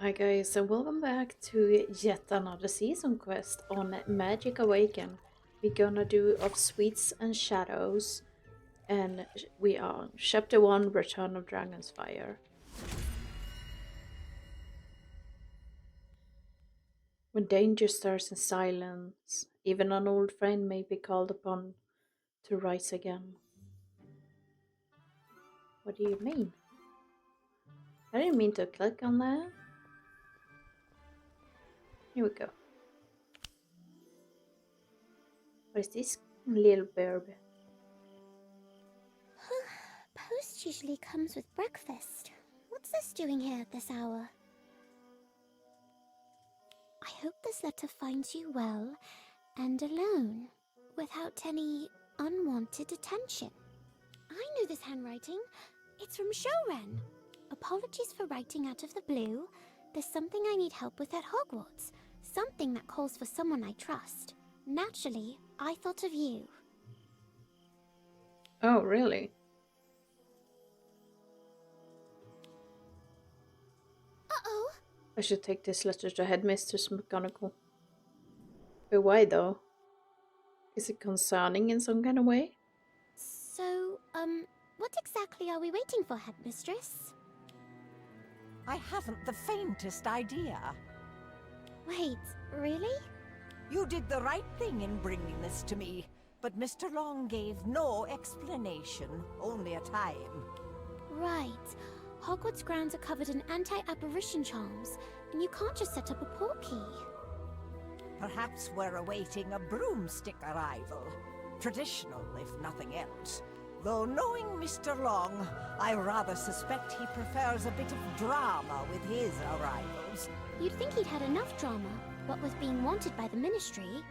Hi guys, and welcome back to yet another season quest on Magic Awakened. We're gonna do of Sweets and Shadows, and we are on Chapter 1, Return of Dragon's Fire. When danger stirs in silence, even an old friend may be called upon to rise again. What do you mean? I didn't mean to click on that. Here we go. What is this little bird? Post usually comes with breakfast. What's this doing here at this hour? I hope this letter finds you well and alone, without any unwanted attention. I know this handwriting. It's from Shoren. Apologies for writing out of the blue. There's something I need help with at Hogwarts. Something that calls for someone I trust. Naturally, I thought of you. Oh, really? Uh-oh. I should take this letter to Headmistress McGonagall. But why though? Is it concerning in some kind of way? So, what exactly are we waiting for, Headmistress? I haven't the faintest idea. Wait, really? You did the right thing in bringing this to me, but Mr. Long gave no explanation, only a time. Right. Hogwarts grounds are covered in anti-apparition charms, and you can't just set up a portkey. Perhaps we're awaiting a broomstick arrival. Traditional, if nothing else. Though knowing Mr. Long, I rather suspect he prefers a bit of drama with his arrivals. You'd think he'd had enough drama, what with being wanted by the Ministry.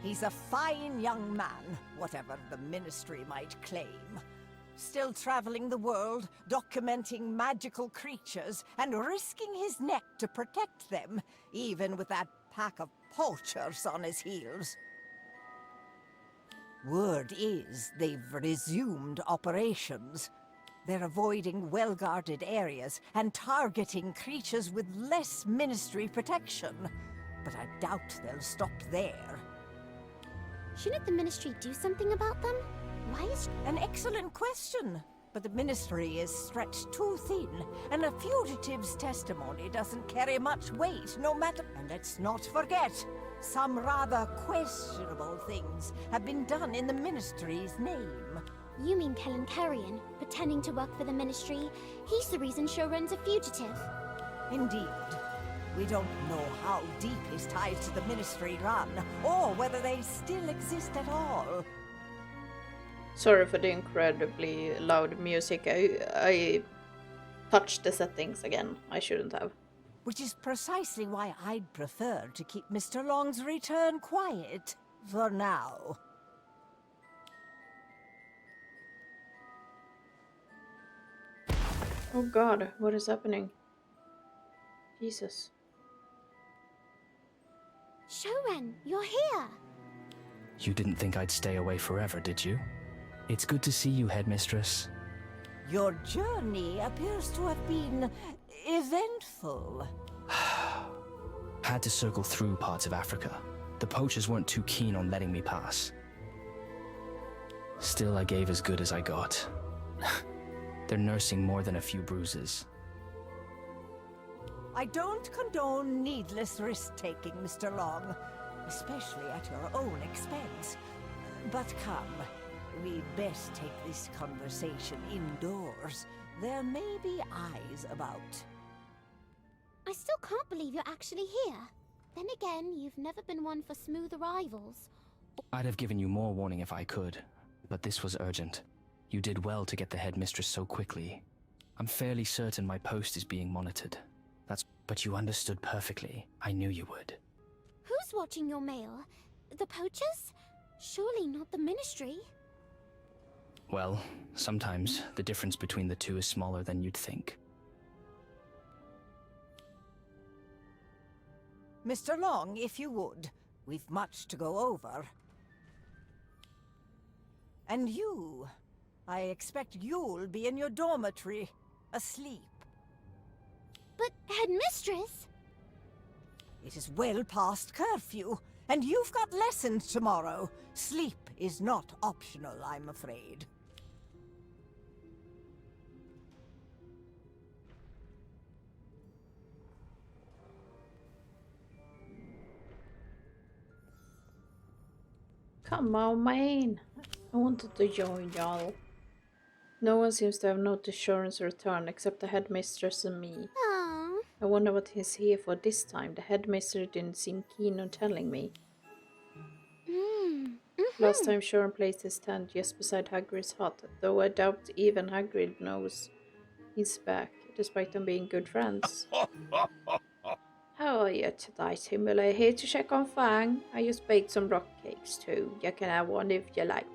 He's a fine young man, whatever the Ministry might claim. Still traveling the world, documenting magical creatures, and risking his neck to protect them, even with that pack of poachers on his heels. Word is they've resumed operations. They're avoiding well-guarded areas and targeting creatures with less Ministry protection. But I doubt they'll stop there. Shouldn't the Ministry do something about them? Why is... An excellent question. But the Ministry is stretched too thin, and a fugitive's testimony doesn't carry much weight, no matter... And let's not forget, some rather questionable things have been done in the Ministry's name. You mean Kellen Carrion, pretending to work for the Ministry? He's the reason Shoren's a fugitive. Indeed. We don't know how deep his ties to the Ministry run, or whether they still exist at all. Sorry for the incredibly loud music. I touched the settings again. I shouldn't have. Which is precisely why I'd prefer to keep Mr. Long's return quiet, for now. Oh god, what is happening? Jesus. Shoren, you're here! You didn't think I'd stay away forever, did you? It's good to see you, Headmistress. Your journey appears to have been eventful. Had to circle through parts of Africa. The poachers weren't too keen on letting me pass. Still, I gave as good as I got. They're nursing more than a few bruises. I don't condone needless risk-taking, Mr. Long, especially at your own expense. But come, we'd best take this conversation indoors. There may be eyes about. I still can't believe you're actually here. Then again, you've never been one for smooth arrivals. I'd have given you more warning if I could, but this was urgent. You did well to get the Headmistress so quickly. I'm fairly certain my post is being monitored. But you understood perfectly. I knew you would. Who's watching your mail? The poachers? Surely not the Ministry. Well, sometimes the difference between the two is smaller than you'd think. Mr. Long, if you would. We've much to go over. And you. I expect you'll be in your dormitory, asleep. But, Headmistress... It is well past curfew, and you've got lessons tomorrow. Sleep is not optional, I'm afraid. Come on, man. I wanted to join y'all. No one seems to have noticed Sharon's return except the headmistress and me. Aww. I wonder what he's here for this time. The headmistress didn't seem keen on telling me. Last time Sharon placed his tent just beside Hagrid's hut, though I doubt even Hagrid knows he's back, despite them being good friends. How are you today, Timberlake? Here to check on Fang. I just baked some rock cakes too. You can have one if you like.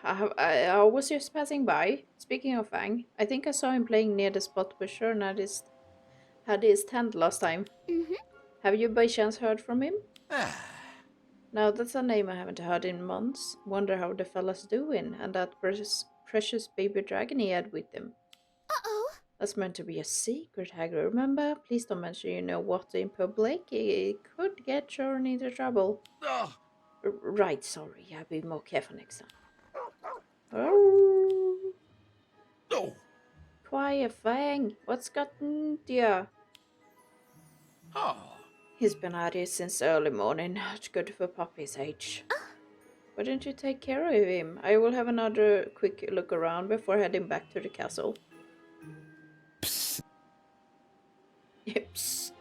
I was just passing by. Speaking of Fang, I think I saw him playing near the spot where Sharon had his tent last time. Have you by chance heard from him? Now that's a name I haven't heard in months. Wonder how the fella's doing, and that precious baby dragon he had with him. Uh-oh. That's meant to be a secret, Hagrid. Remember? Please don't mention you know what in public. It could get Sharon into trouble. Right, sorry. I'll be more careful next time. Oh. No. Quiet, Fang. What's gotten you? Oh. He's been at it since early morning. It's good for puppy's age. Why don't you take care of him? I will have another quick look around before heading back to the castle. Psst. Psst.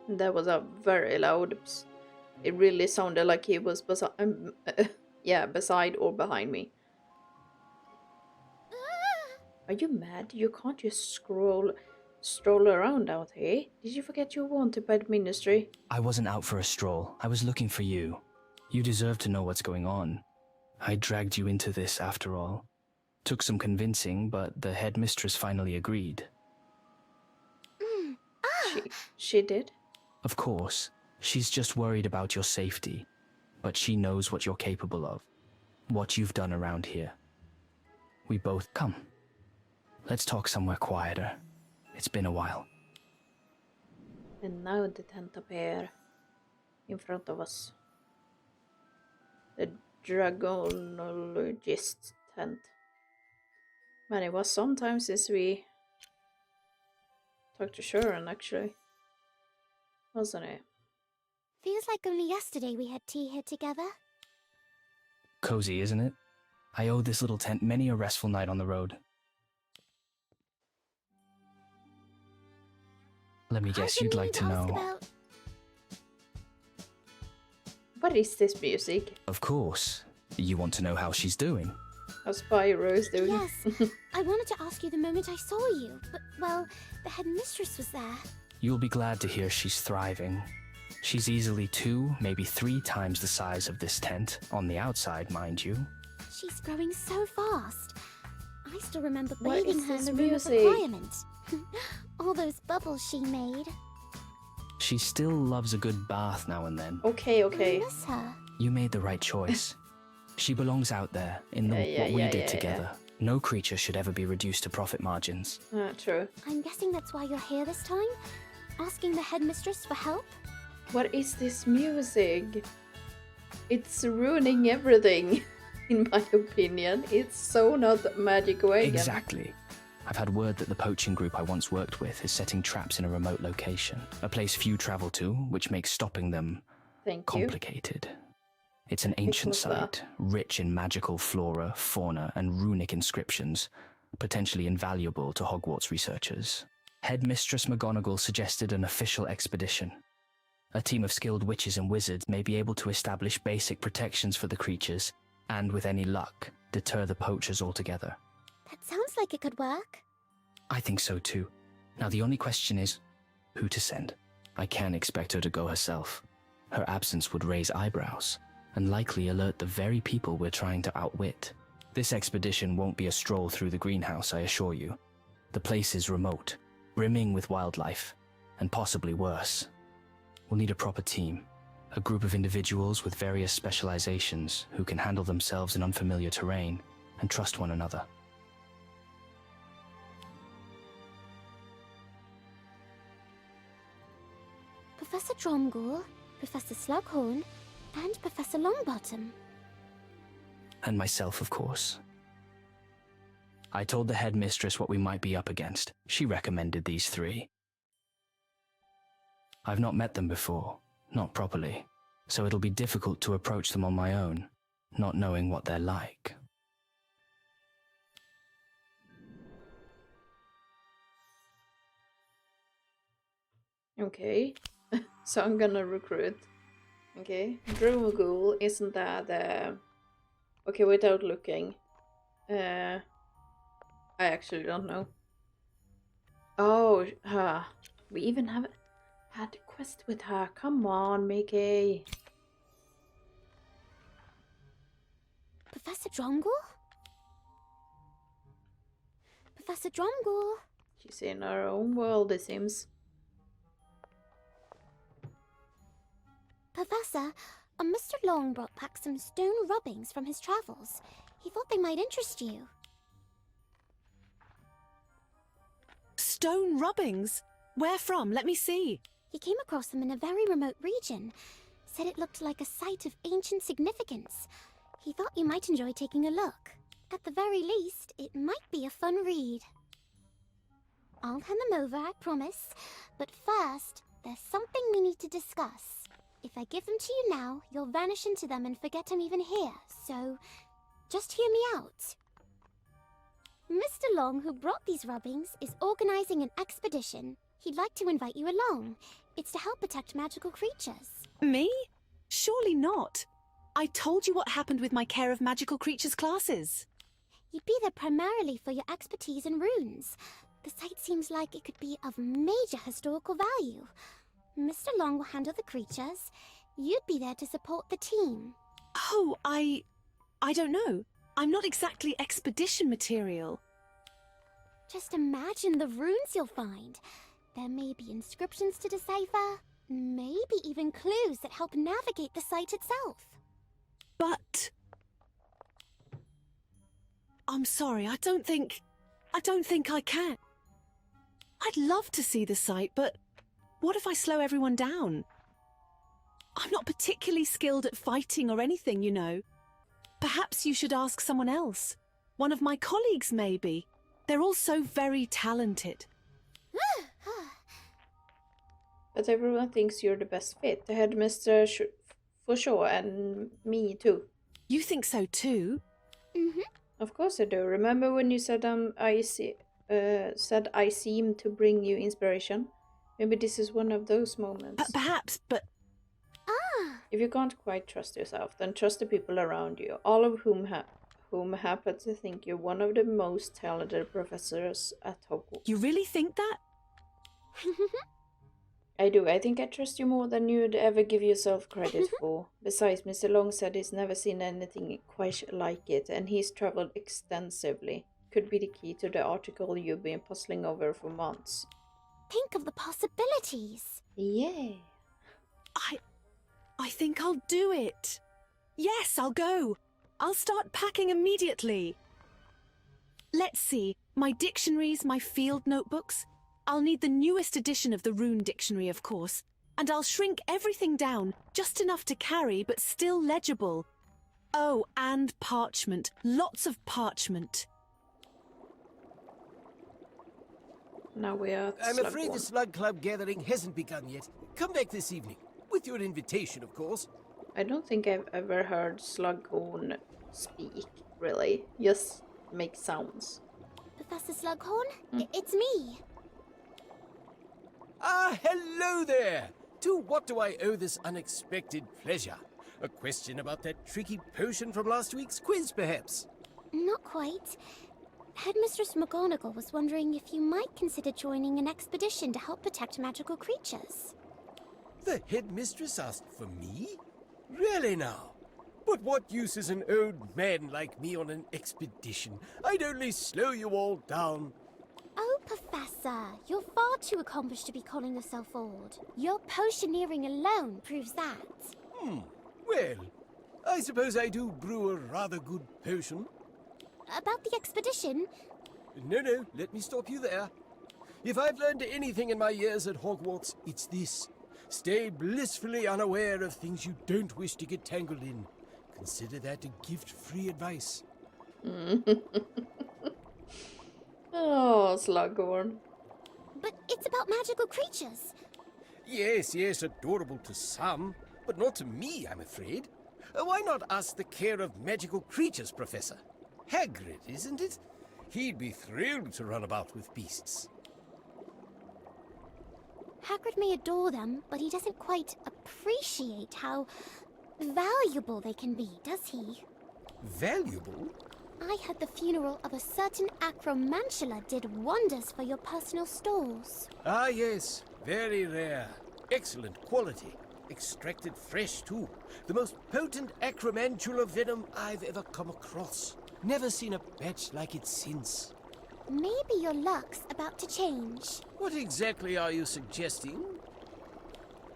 That was a very loud psst. It really sounded like he was beside or behind me. Are you mad? You can't just stroll around out here. Did you forget you're wanted by the ministry? I wasn't out for a stroll. I was looking for you. You deserve to know what's going on. I dragged you into this after all. Took some convincing, but the headmistress finally agreed. She did? Of course. She's just worried about your safety. But she knows what you're capable of. What you've done around here. We both... Come. Let's talk somewhere quieter. It's been a while. And now the tent appears in front of us. The dragonologist's tent. Man, it was some time since we talked to Sharon, actually. Wasn't it? Feels like only yesterday we had tea here together. Cozy, isn't it? I owe this little tent many a restful night on the road. Let me guess, you'd like to know. What is this music? Of course. You want to know how she's doing? How Spyro is doing? Yes. I wanted to ask you the moment I saw you, but, well, the headmistress was there. You'll be glad to hear she's thriving. She's easily 2, maybe 3 times the size of this tent, on the outside, mind you. She's growing so fast. I still remember What bathing is her in this the room of music? requirement. All those bubbles she made. She still loves a good bath now and then. Okay. I miss her. You made the right choice. She belongs out there, in what we did together. No creature should ever be reduced to profit margins. True. I'm guessing that's why you're here this time? Asking the headmistress for help? What is this music? It's ruining everything, in my opinion. It's so not magicawakened. Exactly. I've had word that the poaching group I once worked with is setting traps in a remote location. A place few travel to, which makes stopping them complicated. It's an ancient site, rich in magical flora, fauna, and runic inscriptions, potentially invaluable to Hogwarts researchers. Headmistress McGonagall suggested an official expedition. A team of skilled witches and wizards may be able to establish basic protections for the creatures, and with any luck, deter the poachers altogether. That sounds like it could work. I think so too. Now the only question is, who to send? I can't expect her to go herself. Her absence would raise eyebrows, and likely alert the very people we're trying to outwit. This expedition won't be a stroll through the greenhouse, I assure you. The place is remote, brimming with wildlife, and possibly worse. We'll need a proper team, a group of individuals with various specializations who can handle themselves in unfamiliar terrain, and trust one another. Professor Dromgoole, Professor Slughorn, and Professor Longbottom. And myself, of course. I told the headmistress what we might be up against. She recommended these three. I've not met them before, not properly, so it'll be difficult to approach them on my own, not knowing what they're like. Okay, so I'm gonna recruit. Okay, Dromgoole, isn't that okay, without looking. I actually don't know. Oh, we even have had a quest with her. Come on, Mickey. Professor Dromgoole? Professor Dromgoole? She's in her own world, it seems. Professor, Mr. Long brought back some stone rubbings from his travels. He thought they might interest you. Stone rubbings? Where from? Let me see. He came across them in a very remote region. Said it looked like a site of ancient significance. He thought you might enjoy taking a look. At the very least, it might be a fun read. I'll hand them over, I promise. But first, there's something we need to discuss. If I give them to you now, you'll vanish into them and forget I'm even here, so just hear me out. Mr. Long, who brought these rubbings, is organizing an expedition. He'd like to invite you along. It's to help protect magical creatures. Me? Surely not. I told you what happened with my Care of Magical Creatures classes. You'd be there primarily for your expertise in runes. The site seems like it could be of major historical value. Mr. Long will handle the creatures. You'd be there to support the team. Oh, I don't know. I'm not exactly expedition material. Just imagine the runes you'll find. There may be inscriptions to decipher, maybe even clues that help navigate the site itself. But I'm sorry, I don't think I can. I'd love to see the site, but what if I slow everyone down? I'm not particularly skilled at fighting or anything, you know. Perhaps you should ask someone else. One of my colleagues, maybe. They're all so very talented. But everyone thinks you're the best fit. The headmister for sure, and me too. You think so too? Mm-hmm. Of course I do. Remember when you said said I seem to bring you inspiration? Maybe this is one of those moments. Perhaps, but If you can't quite trust yourself, then trust the people around you, all of whom happen to think you're one of the most talented professors at Hogwarts. you really think that? I do. I think I trust you more than you'd ever give yourself credit for. Besides, Mr. Long said he's never seen anything quite like it, and he's traveled extensively. Could be the key to the article you've been puzzling over for months. Think of the possibilities. Yeah. I think I'll do it. Yes, I'll go. I'll start packing immediately. Let's see. My dictionaries, my field notebooks. I'll need the newest edition of the Rune Dictionary, of course. And I'll shrink everything down, just enough to carry, but still legible. Oh, and parchment. Lots of parchment. Now we are at I'm afraid the Slughorn. Slug Club gathering hasn't begun yet. Come back this evening. With your invitation, of course. I don't think I've ever heard Slughorn speak, really. Just make sounds. Professor Slughorn, it's me. Ah, hello there! To what do I owe this unexpected pleasure? A question about that tricky potion from last week's quiz, perhaps? Not quite. Headmistress McGonagall was wondering if you might consider joining an expedition to help protect magical creatures. The headmistress asked for me? Really now? But what use is an old man like me on an expedition? I'd only slow you all down. Oh, Professor, you're far too accomplished to be calling yourself old. Your potioneering alone proves that. Well, I suppose I do brew a rather good potion. about the expedition. No, let me stop you there. If I've learned anything in my years at Hogwarts, it's this. Stay blissfully unaware of things you don't wish to get tangled in. Consider that a gift-free advice. Oh, Slughorn. But it's about magical creatures. Yes, adorable to some, but not to me, I'm afraid. Why not ask the care of magical creatures, Professor? Hagrid, isn't it? He'd be thrilled to run about with beasts. Hagrid may adore them, but he doesn't quite appreciate how valuable they can be, does he? Valuable? I heard the funeral of a certain acromantula did wonders for your personal stores. Ah, yes. Very rare. Excellent quality. Extracted fresh, too. The most potent acromantula venom I've ever come across. Never seen a batch like it since. Maybe your luck's about to change. What exactly are you suggesting?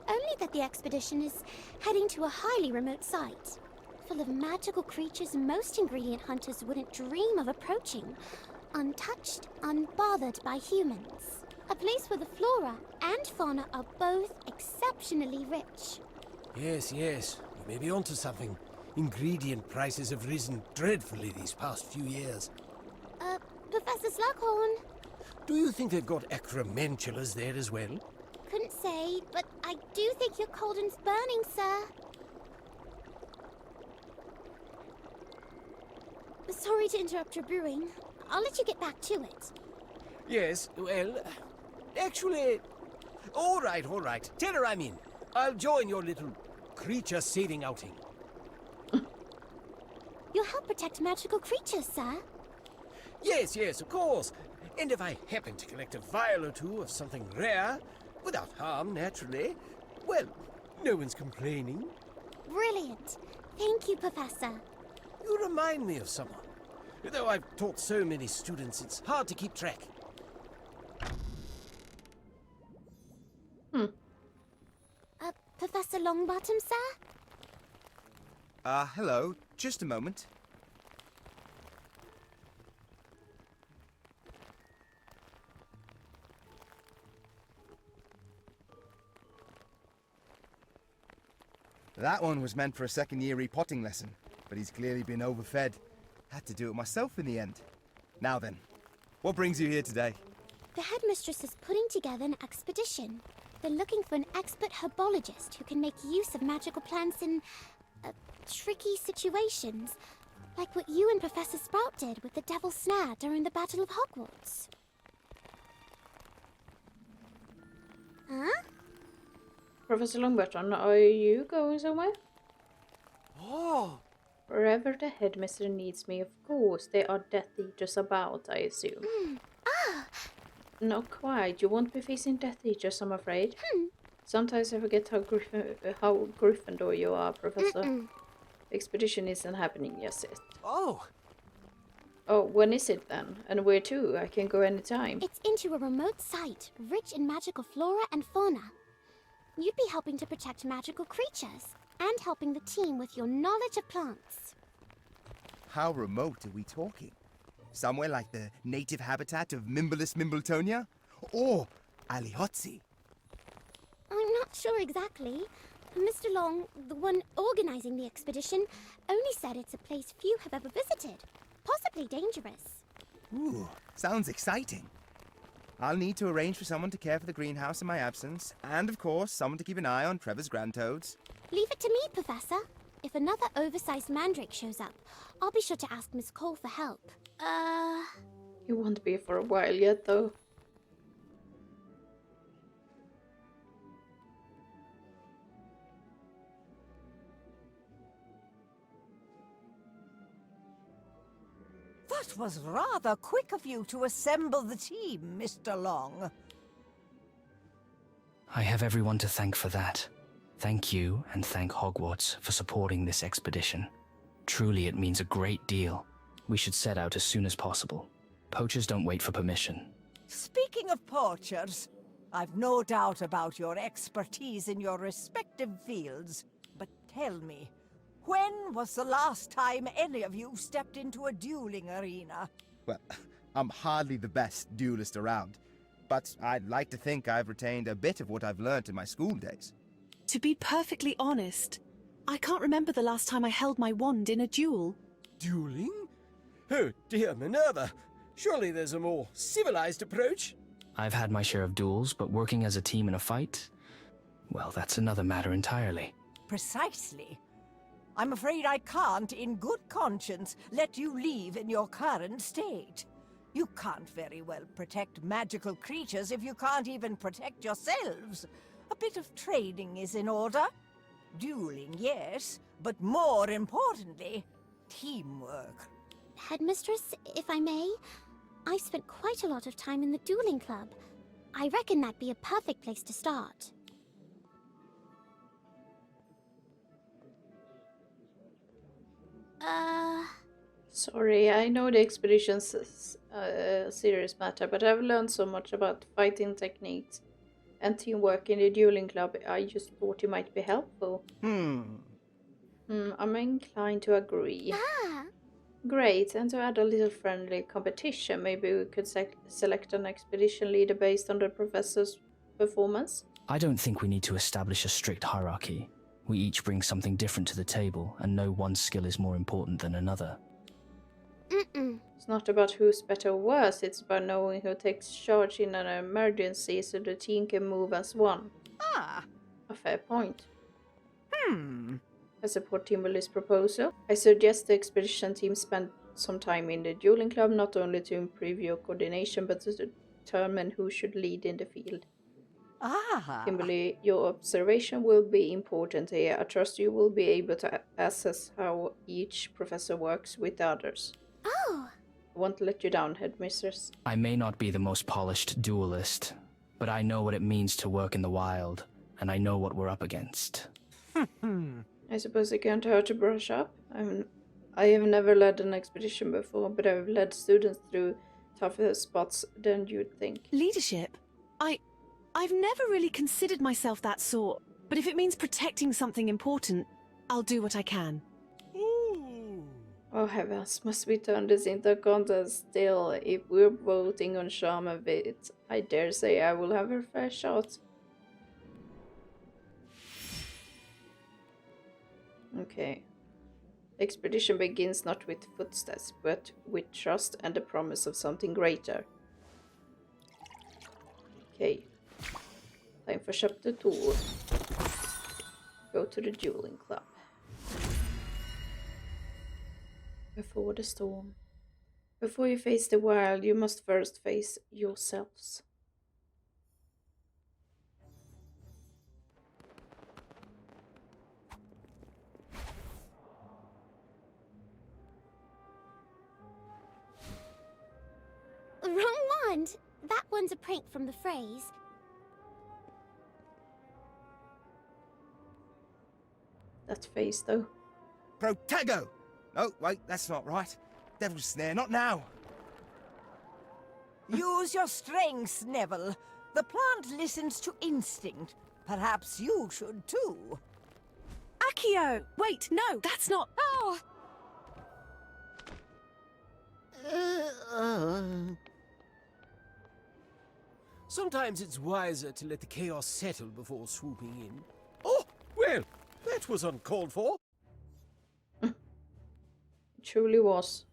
Only that the expedition is heading to a highly remote site, full of magical creatures most ingredient hunters wouldn't dream of approaching, untouched, unbothered by humans. A place where the flora and fauna are both exceptionally rich. Yes, you may be onto something. Ingredient prices have risen dreadfully these past few years. Professor Slughorn? Do you think they've got acromantulas there as well? Couldn't say, but I do think your cauldron's burning, sir. Sorry to interrupt your brewing. I'll let you get back to it. Yes, well, actually... All right. Tell her I'm in. I'll join your little creature-saving outing. You'll help protect magical creatures, sir. Yes, of course. And if I happen to collect a vial or two of something rare, without harm, naturally, well, no one's complaining. Brilliant. Thank you, Professor. You remind me of someone. Though I've taught so many students, it's hard to keep track. Professor Longbottom, sir? Hello. Just a moment. That one was meant for a second-year repotting lesson, but he's clearly been overfed. Had to do it myself in the end. Now then, what brings you here today? The headmistress is putting together an expedition. They're looking for an expert herbologist who can make use of magical plants in tricky situations, like what you and Professor Sprout did with the Devil's Snare during the Battle of Hogwarts. Huh? Professor Longbottom, are you going somewhere? Oh! Wherever the headmaster needs me, of course. There are Death Eaters about, I assume. Not quite. You won't be facing Death Eaters, I'm afraid. Sometimes I forget how Gryffindor you are, Professor. Expedition isn't happening just yet. Oh, Oh, when is it then? And where to? I can go anytime. It's into a remote site, rich in magical flora and fauna. You'd be helping to protect magical creatures, and helping the team with your knowledge of plants. How remote are we talking? Somewhere like the native habitat of Mimblus Mimbletonia? Or Aliotzi? I'm not sure exactly. Mr. Long, the one organizing the expedition, only said it's a place few have ever visited. Possibly dangerous. Ooh, sounds exciting. I'll need to arrange for someone to care for the greenhouse in my absence, and of course, someone to keep an eye on Trevor's grandtoads. Leave it to me, Professor. If another oversized mandrake shows up, I'll be sure to ask Miss Cole for help. You won't be for a while yet, though. that was rather quick of you to assemble the team, Mr. Long. I have everyone to thank for that. Thank you, and thank Hogwarts for supporting this expedition. Truly, it means a great deal. We should set out as soon as possible. Poachers don't wait for permission. Speaking of poachers, I've no doubt about your expertise in your respective fields, but tell me, When was the last time any of you stepped into a dueling arena? Well, I'm hardly the best duelist around, but I'd like to think I've retained a bit of what I've learnt in my school days. To be perfectly honest, I can't remember the last time I held my wand in a duel. Dueling? Oh dear, Minerva. Surely there's a more civilized approach? I've had my share of duels, but working as a team in a fight? Well, that's another matter entirely. Precisely. I'm afraid I can't, in good conscience, let you leave in your current state. You can't very well protect magical creatures if you can't even protect yourselves. A bit of training is in order. Dueling, yes, but more importantly, teamwork. Headmistress, if I may, I've spent quite a lot of time in the dueling club. I reckon that'd be a perfect place to start. Sorry, I know the expedition's a serious matter, but I've learned so much about fighting techniques and teamwork in the dueling club, I just thought it might be helpful. I'm inclined to agree. Ah, Great, and to add a little friendly competition, maybe we could select an expedition leader based on the professor's performance? I don't think we need to establish a strict hierarchy. We each bring something different to the table, and no one skill is more important than another. It's not about who's better or worse, it's about knowing who takes charge in an emergency so the team can move as one. Ah. A fair point. I support Timberly's proposal. I suggest the expedition team spend some time in the dueling club, not only to improve your coordination, but to determine who should lead in the field. Ah. Kimberly, your observation will be important here. I trust you will be able to assess how each professor works with the others. oh, I won't let you down, headmistress. I may not be the most polished duelist, but I know what it means to work in the wild, and I know what we're up against. I suppose it can't hurt to brush up. I have never led an expedition before, but I've led students through tougher spots than you'd think. Leadership? I've never really considered myself that sort, but if it means protecting something important, I'll do what I can. Ooh. Oh heavens, must we turn this into a contest still? If we're voting on charm a bit, I dare say I will have a fair shot. Okay. The expedition begins not with footsteps, but with trust and the promise of something greater. Okay. Time for chapter 2. Go to the dueling club. Before the storm. Before you face the world, you must first face yourselves. wrong wand. That one's a prank from the phrase. That face, though. Protego! Oh, wait, that's not right. Devil's snare, not now. Use your strengths, Neville. The plant listens to instinct. Perhaps you should too. Accio! Wait, no, that's not... Oh! Sometimes it's wiser to let the chaos settle before swooping in. Oh, well, that was uncalled for. It truly was.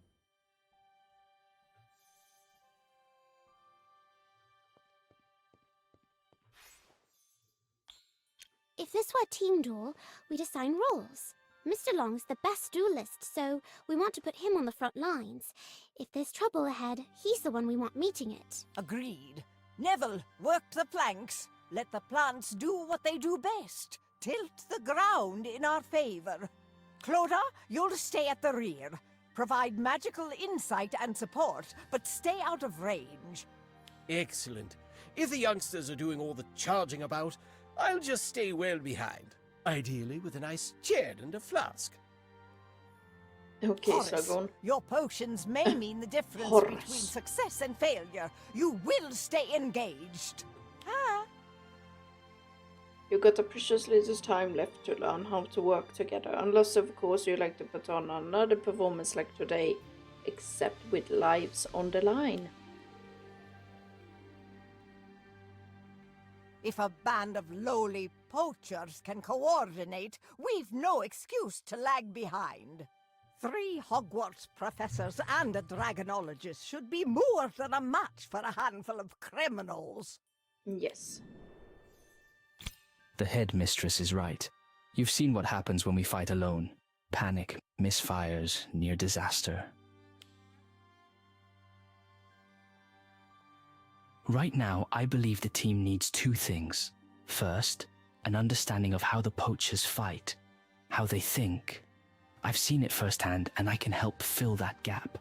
If this were a team duel, we'd assign roles. Mr. Long's the best duelist, so we want to put him on the front lines. If there's trouble ahead, he's the one we want meeting it. Agreed. Neville, work the flanks. Let the plants do what they do best. Tilt the ground in our favor. Clodagh, you'll stay at the rear. Provide magical insight and support, but stay out of range. Excellent. If the youngsters are doing all the charging about, I'll just stay well behind. Ideally with a nice chair and a flask. Okay, Horace, Sargon. your potions may mean the difference Horace. between success and failure. You will stay engaged. Ah. You got a precious little time left to learn how to work together, unless of course you like to put on another performance like today, except with lives on the line. If a band of lowly poachers can coordinate, we've no excuse to lag behind. 3 Hogwarts professors and a dragonologist should be more than a match for a handful of criminals. Yes. The headmistress is right. You've seen what happens when we fight alone. Panic, misfires, near disaster. Right now, I believe the team needs 2 things. First, an understanding of how the poachers fight, how they think. I've seen it firsthand, and I can help fill that gap.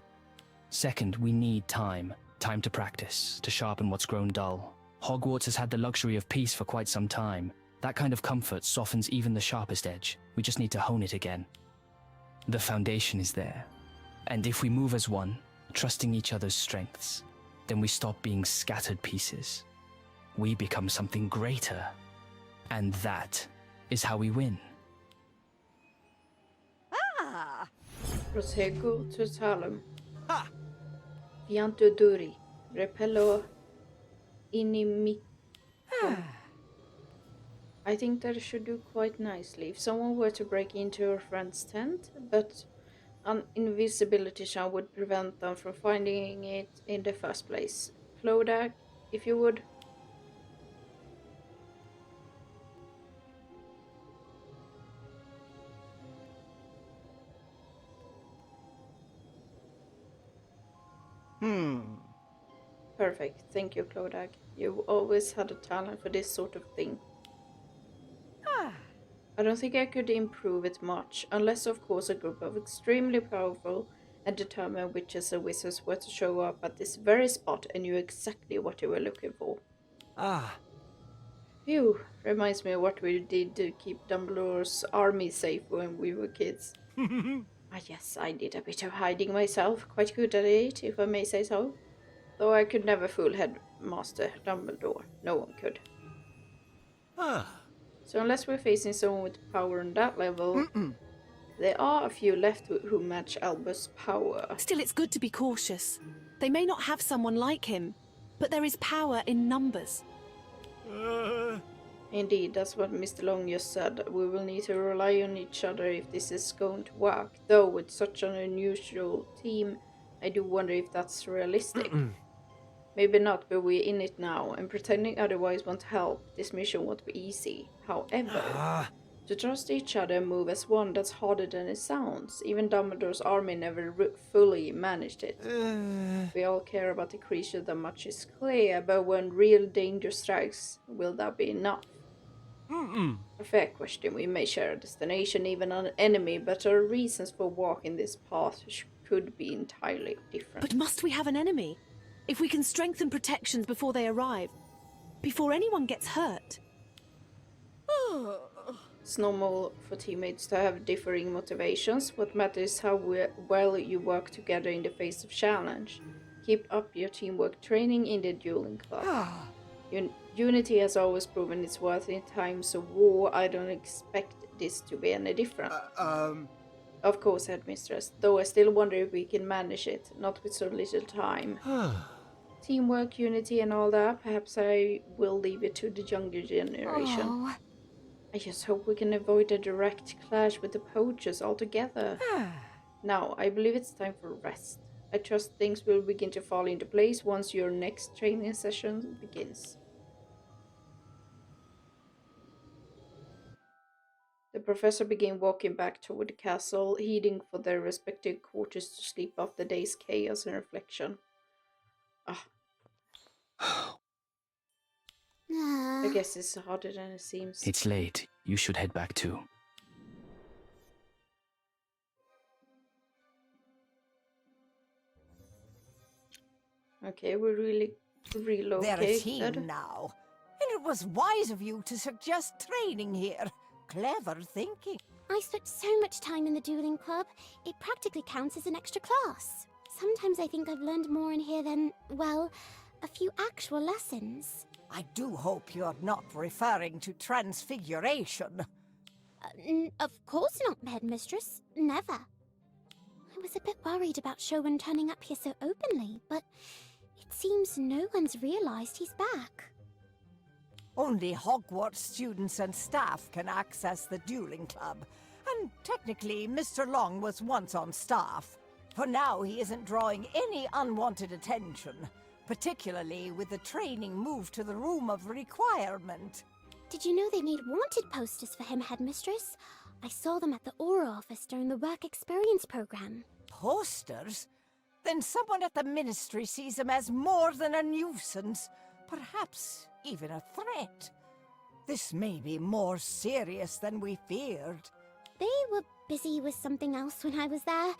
Second, we need time. Time to practice, to sharpen what's grown dull. Hogwarts has had the luxury of peace for quite some time. That kind of comfort softens even the sharpest edge. We just need to hone it again. The foundation is there. And if we move as one, trusting each other's strengths, then we stop being scattered pieces. We become something greater. And that is how we win. Ah! Prosego totalum. Ha! Vianto duri. Repello inimic. I think that should do quite nicely if someone were to break into your friend's tent, but an invisibility charm would prevent them from finding it in the first place. Clodak, if you would. Perfect. Thank you, Clodak. You've always had a talent for this sort of thing. I don't think I could improve it much, unless of course a group of extremely powerful and determined witches and wizards were to show up at this very spot and knew exactly what they were looking for. Ah. Phew, reminds me of what we did to keep Dumbledore's army safe when we were kids. Yes, I did a bit of hiding myself, quite good at it, if I may say so. Though I could never fool Headmaster Dumbledore, no one could. Ah. So unless we're facing someone with power on that level, there are a few left who match Albus' power. Still, it's good to be cautious. They may not have someone like him, but there is power in numbers. Indeed, that's what Mr. Long just said. We will need to rely on each other if this is going to work. Though with such an unusual team, I do wonder if that's realistic. Maybe not, but we're in it now, and pretending otherwise won't help. This mission won't be easy. However, to trust each other and move as one, that's harder than it sounds. Even Dumbledore's army never fully managed it. We all care about the creature that much is clear, but when real danger strikes, will that be enough? A fair question. We may share a destination, even an enemy, but our reasons for walking this path could be entirely different. But must we have an enemy? If we can strengthen protections before they arrive, before anyone gets hurt. It's normal for teammates to have differing motivations. What matters is how well you work together in the face of challenge. Keep up your teamwork training in the dueling club. Unity has always proven its worth in times of war. I don't expect this to be any different. Of course, Headmistress, though I still wonder if we can manage it, not with so little time. Teamwork, unity and all that, perhaps I will leave it to the younger generation. Oh. I just hope we can avoid a direct clash with the poachers altogether. Now, I believe it's time for rest. I trust things will begin to fall into place once your next training session begins. The professor began walking back toward the castle, heading for their respective quarters to sleep off the day's chaos and reflection. I guess it's harder than it seems. It's late. You should head back too. Okay, we really relocated. They're a team now. And it was wise of you to suggest training here. Clever thinking. I spent so much time in the dueling club, it practically counts as an extra class. Sometimes I think I've learned more in here than, well, a few actual lessons. I do hope you're not referring to transfiguration. Of course not, Headmistress. Never. I was a bit worried about Showen turning up here so openly, but it seems no one's realized he's back. Only Hogwarts students and staff can access the dueling club. And technically, Mr. Long was once on staff. For now, he isn't drawing any unwanted attention, particularly with the training moved to the Room of Requirement. Did you know they made wanted posters for him, Headmistress? I saw them at the Aura office during the work experience program. Posters? Then someone at the Ministry sees him as more than a nuisance, perhaps even a threat. This may be more serious than we feared. They were busy with something else when I was there.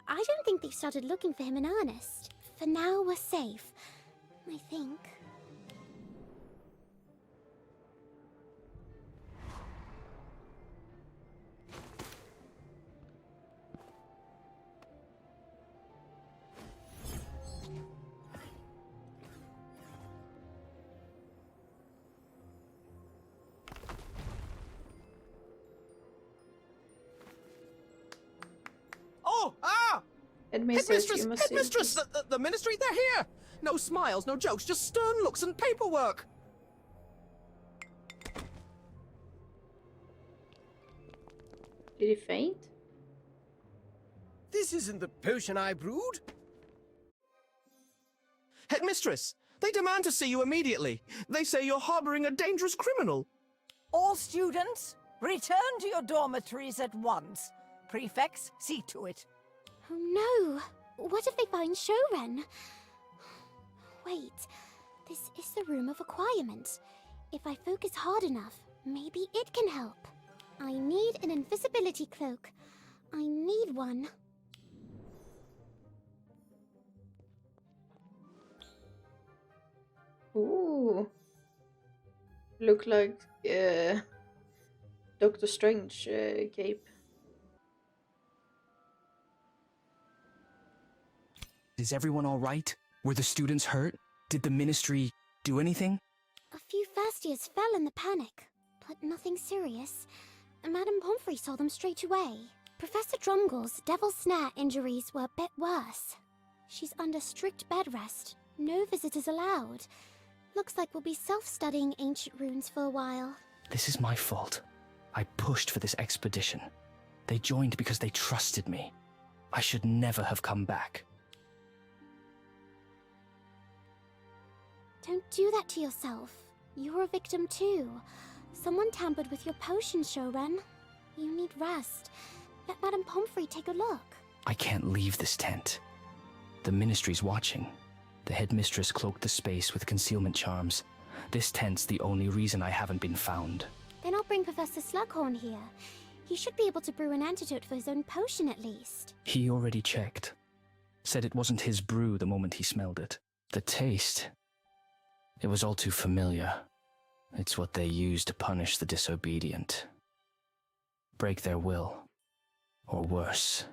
I don't think they've started looking for him in earnest. For now, we're safe. I think. Oh, ah! Headmistress, Headmistress! you must Headmistress! The ministry, they're here! No smiles, no jokes, just stern looks and paperwork! Did he faint? This isn't the potion I brewed. Headmistress, they demand to see you immediately. They say you're harboring a dangerous criminal. All students, return to your dormitories at once. Prefects, see to it. Oh no! What if they find Shoren? Wait, this is the Room of Requirement. If I focus hard enough, maybe it can help. I need an invisibility cloak. I need one. Ooh. Look like Doctor Strange cape. Is everyone all right? Were the students hurt? Did the ministry do anything? A few first years fell in the panic, but nothing serious. Madame Pomfrey saw them straight away. Professor Drumgall's Devil's Snare injuries were a bit worse. She's under strict bed rest. No visitors allowed. Looks like we'll be self-studying ancient runes for a while. This is my fault. I pushed for this expedition. They joined because they trusted me. I should never have come back. Don't do that to yourself. You're a victim too. Someone tampered with your potion, Shoren. You need rest. Let Madame Pomfrey take a look. I can't leave this tent. The ministry's watching. The headmistress cloaked the space with concealment charms. This tent's the only reason I haven't been found. Then I'll bring Professor Slughorn here. He should be able to brew an antidote for his own potion at least. He already checked. Said it wasn't his brew the moment he smelled it. The taste... it was all too familiar. It's what they use to punish the disobedient. Break their will. Or worse,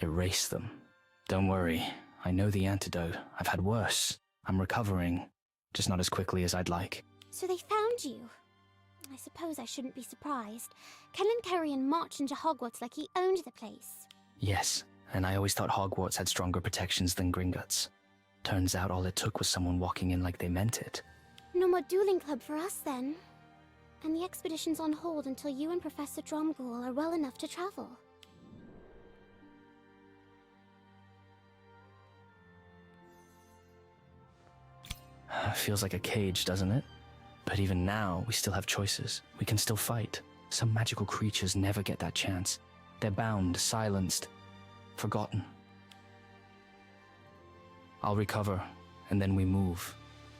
erase them. Don't worry, I know the antidote. I've had worse. I'm recovering, just not as quickly as I'd like. So they found you. I suppose I shouldn't be surprised. Kellen Carrion marched into Hogwarts like he owned the place. Yes, and I always thought Hogwarts had stronger protections than Gringotts. Turns out all it took was someone walking in like they meant it. No more dueling club for us then. And the expedition's on hold until you and Professor Drumgall are well enough to travel. Feels like a cage, doesn't it? But even now, we still have choices. We can still fight. Some magical creatures never get that chance. They're bound, silenced, forgotten. I'll recover, and then we move.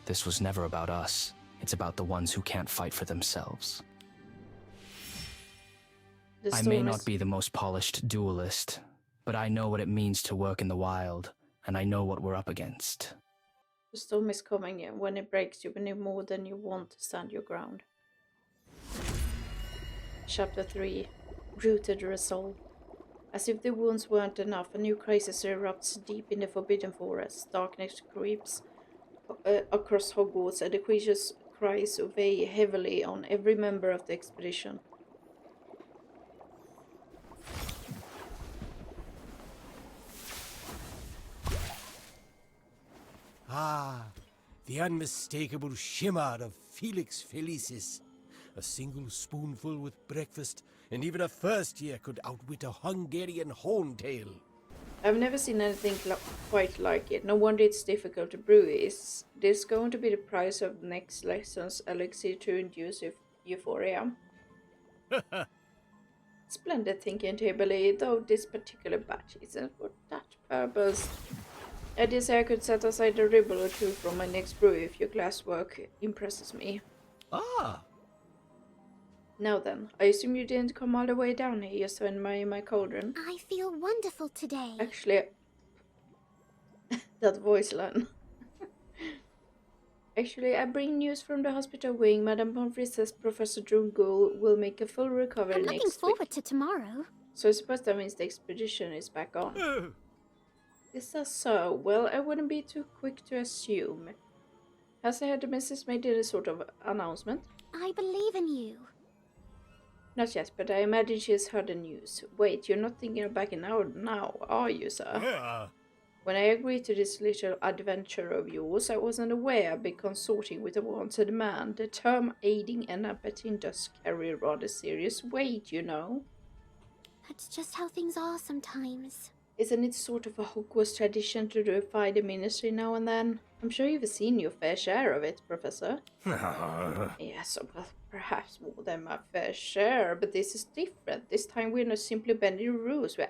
This was never about us. It's about the ones who can't fight for themselves. I may not be the most polished duelist, but I know what it means to work in the wild, and I know what we're up against. The storm is coming, and when it breaks, you will need more than you want to stand your ground. Chapter 3. Rooted Resolve. As if the wounds weren't enough, a new crisis erupts deep in the Forbidden Forest. Darkness creeps across Hogwarts, and the creature's cries weigh heavily on every member of the expedition. Ah, the unmistakable shimmer of Felix Felicis. A single spoonful with breakfast, and even a first year could outwit a Hungarian horntail. I've never seen anything quite like it. No wonder it's difficult to brew. Is this going to be the price of the next lesson's elixir to induce euphoria? Splendid thinking, Tibbly, though this particular batch isn't for that purpose. I did say I could set aside a ribble or two from my next brew if your glasswork impresses me. Ah! Now then, I assume you didn't come all the way down here just to admire my cauldron. I feel wonderful today. Actually, that voice line. Actually, I bring news from the hospital wing. Madame Pomfrey says Professor Drungool will make a full recovery I'm next looking forward week. to tomorrow. So I suppose that means the expedition is back on. Is that so? Well, I wouldn't be too quick to assume. Has the headmistress made any sort of announcement? I believe in you. Not yet, but I imagine she has heard the news. Wait, you're not thinking of backing out now, are you, sir? When I agreed to this little adventure of yours, I wasn't aware I'd be consorting with a wanted man. The term aiding and abetting does carry a rather serious weight, you know. That's just how things are sometimes. Isn't it sort of a Hogwarts tradition to defy the ministry now and then? I'm sure you've seen your fair share of it, Professor. Yes, well, perhaps more than my fair share, but this is different. This time we're not simply bending rules, we're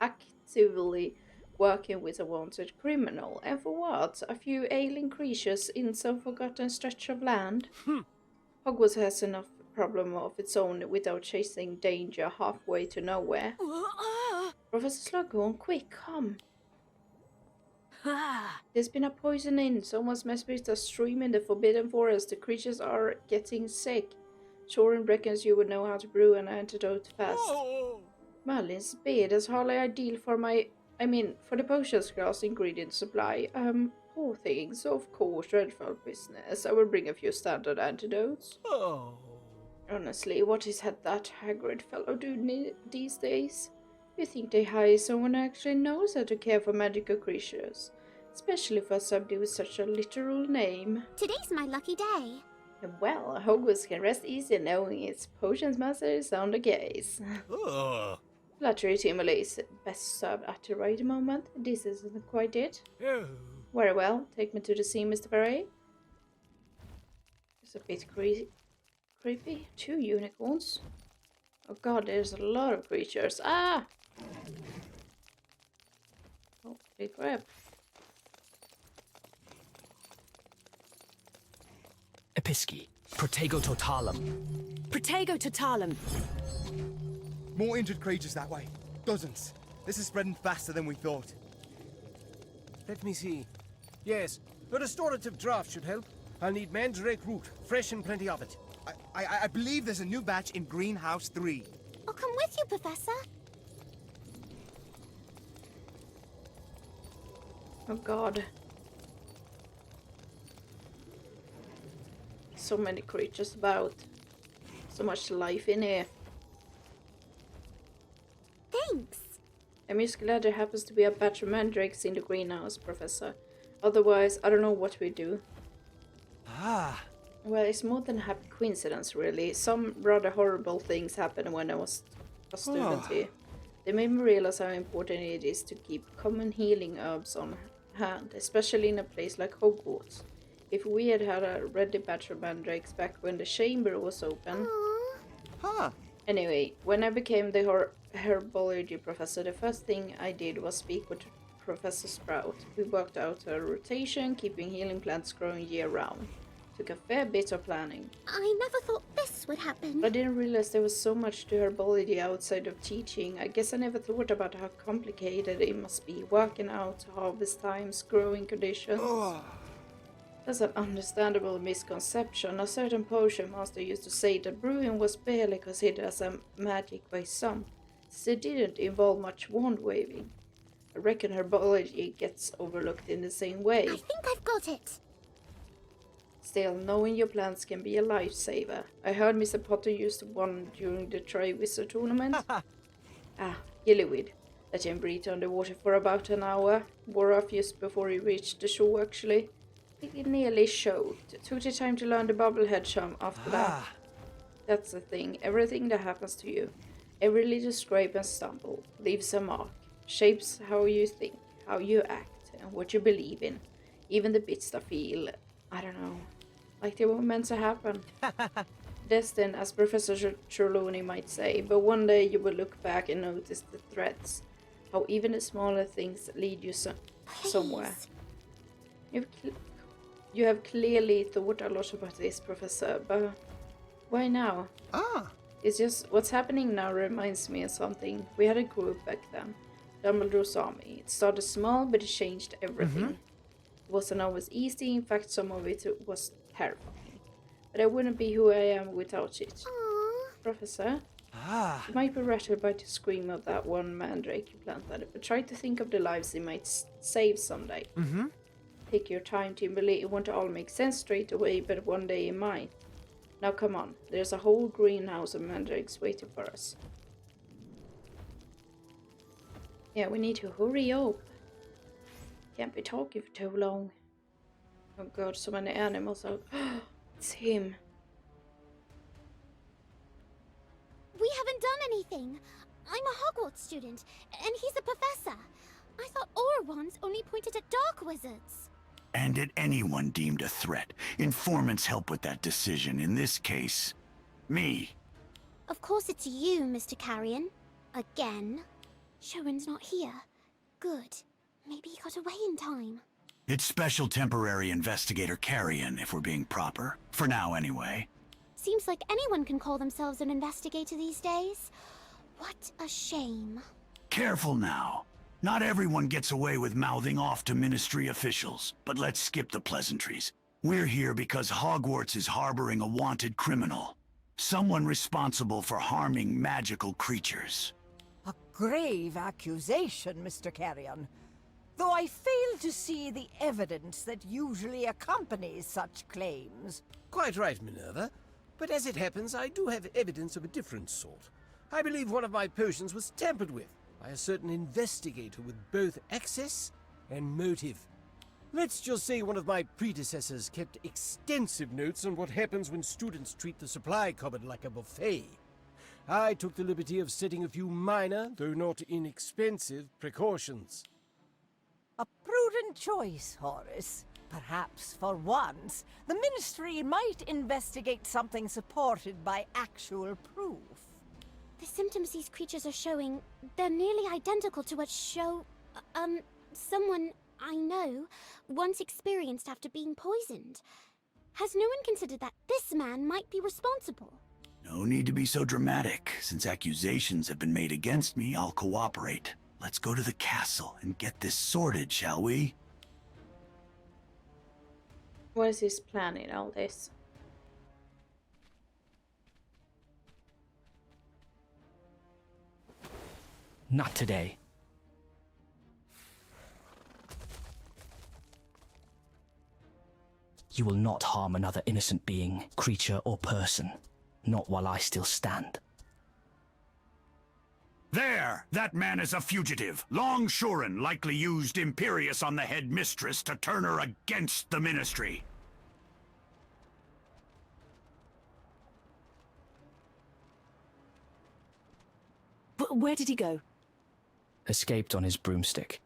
actively working with a wanted criminal. And for what? A few ailing creatures in some forgotten stretch of land? Hogwarts has enough problem of its own without chasing danger halfway to nowhere. Professor Slughorn, quick, come. There's been a poison in. Someone's messengers are streaming the Forbidden Forest. The creatures are getting sick. Shorin reckons you would know how to brew an antidote fast. Merlin's beard is hardly ideal for for the potions class ingredient supply. Poor things, of course, dreadful business. I will bring a few standard antidotes. Honestly, what is that Hagrid fellow do these days? You think they hire someone who actually knows how to care for magical creatures? Especially for somebody with such a literal name. Today's my lucky day. Well, Hogwarts can rest easy knowing its potions master is on the case. Flattery stimulates, best served at the right moment. This isn't quite it. Very well, take me to the scene, Mr. Barry. It's a bit creepy. 2 unicorns. Oh god, there's a lot of creatures. Ah! Holy crap. Episci, protego totalum. Protego totalum. More injured creatures that way. Dozens. This is spreading faster than we thought. Let me see. Yes, a restorative draft should help. I'll need mandrake root, fresh and plenty of it. I believe there's a new batch in Greenhouse 3. I'll come with you, Professor. Oh god. So many creatures about. So much life in here. Thanks. I'm just glad there happens to be a batch of mandrakes in the greenhouse, Professor. Otherwise, I don't know what we do. Well, it's more than a happy coincidence, really. Some rather horrible things happened when I was a student here. They made me realize how important it is to keep common healing herbs on hand, especially in a place like Hogwarts. If we had had a ready batch of mandrakes back when the chamber was open... Anyway, when I became the herbology professor, the first thing I did was speak with Professor Sprout. We worked out a rotation, keeping healing plants growing year-round. Took a fair bit of planning. I never thought this would happen. I didn't realize there was so much to herbology outside of teaching. I guess I never thought about how complicated it must be, working out harvest times, growing conditions. That's an understandable misconception. A certain potion master used to say that brewing was barely considered as a magic by some, since it didn't involve much wand waving. I reckon herbology gets overlooked in the same way. I think I've got it. Still, knowing your plans can be a lifesaver. I heard Mr. Potter used one during the Triwizard tournament. Gillyweed. Let him breathe underwater for about an hour. Wore off just before he reached the shore, actually. He nearly choked. Took the time to learn the bubblehead charm after that. That's the thing. Everything that happens to you, every little scrape and stumble, leaves a mark. Shapes how you think, how you act, and what you believe in. Even the bits that feel, I don't know, like they were meant to happen. Destined, as Professor Trelawney might say, but one day you will look back and notice the threads. How even the smaller things lead you somewhere. You have clearly thought a lot about this, Professor, but why now? It's just, what's happening now reminds me of something. We had a group back then, Dumbledore's army. It started small, but it changed everything. It wasn't always easy, in fact some of it was terrifying. But I wouldn't be who I am without it. Aww. Professor? You might be rattled by the scream of that one mandrake you planted, but try to think of the lives it might save someday. Take your time, Timberly. It won't all make sense straight away, but one day it might. Now come on, there's a whole greenhouse of mandrakes waiting for us. Yeah, we need to hurry up. Can't be talking for too long. Oh god, so many animals out. It's him. We haven't done anything. I'm a Hogwarts student, and he's a professor. I thought Auror only pointed at dark wizards. And at anyone deemed a threat. Informants help with that decision. In this case, me. Of course it's you, Mr. Carrion. Again. Sherwin's not here. Good. Maybe he got away in time. It's Special Temporary Investigator Carrion, if we're being proper. For now, anyway. Seems like anyone can call themselves an investigator these days. What a shame. Careful now. Not everyone gets away with mouthing off to Ministry officials. But let's skip the pleasantries. We're here because Hogwarts is harboring a wanted criminal. Someone responsible for harming magical creatures. A grave accusation, Mr. Carrion. Though I fail to see the evidence that usually accompanies such claims. Quite right, Minerva. But as it happens, I do have evidence of a different sort. I believe one of my potions was tampered with by a certain investigator with both access and motive. Let's just say one of my predecessors kept extensive notes on what happens when students treat the supply cupboard like a buffet. I took the liberty of setting a few minor, though not inexpensive, precautions. A prudent choice, Horace. Perhaps for once, the Ministry might investigate something supported by actual proof. The symptoms these creatures are showing, they're nearly identical to what someone I know once experienced after being poisoned. Has no one considered that this man might be responsible? No need to be so dramatic. Since accusations have been made against me, I'll cooperate. Let's go to the castle and get this sorted, shall we? What is his plan in all this? Not today. You will not harm another innocent being, creature, or person. Not while I still stand. There! That man is a fugitive. Longshoreman likely used Imperius on the headmistress to turn her against the Ministry. But where did he go? Escaped on his broomstick.